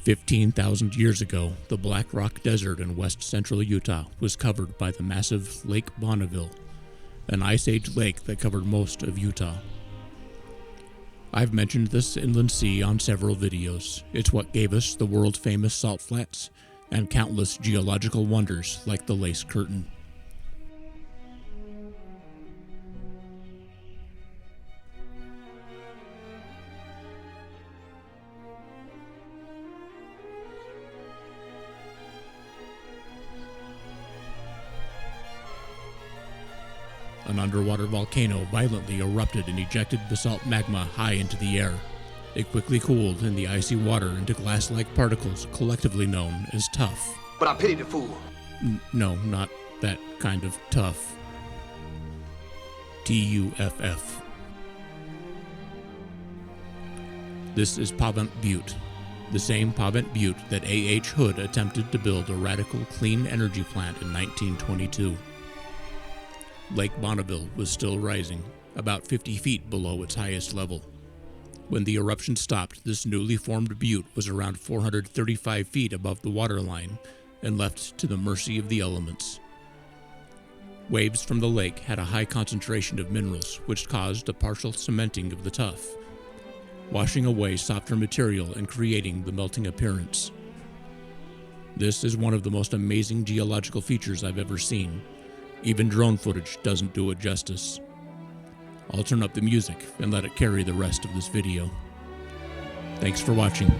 15,000 years ago, the Black Rock Desert in west central Utah was covered by the massive Lake Bonneville, an Ice Age lake that covered most of Utah. I've mentioned this inland sea on several videos. It's what gave us the world-famous salt flats and countless geological wonders like the Lace Curtain. An underwater volcano violently erupted and ejected basalt magma high into the air. It quickly cooled in the icy water into glass-like particles collectively known as tuff. But I pity the fool. No, not that kind of tough. Tuff. This is Pavent Butte, the same Pavent Butte that A.H. Hood attempted to build a radical clean energy plant in 1922. Lake Bonneville was still rising, about 50 feet below its highest level. When the eruption stopped, this newly formed butte was around 435 feet above the waterline and left to the mercy of the elements. Waves from the lake had a high concentration of minerals, which caused a partial cementing of the tuff, washing away softer material and creating the melting appearance. This is one of the most amazing geological features I've ever seen. Even drone footage doesn't do it justice. I'll turn up the music and let it carry the rest of this video. Thanks for watching.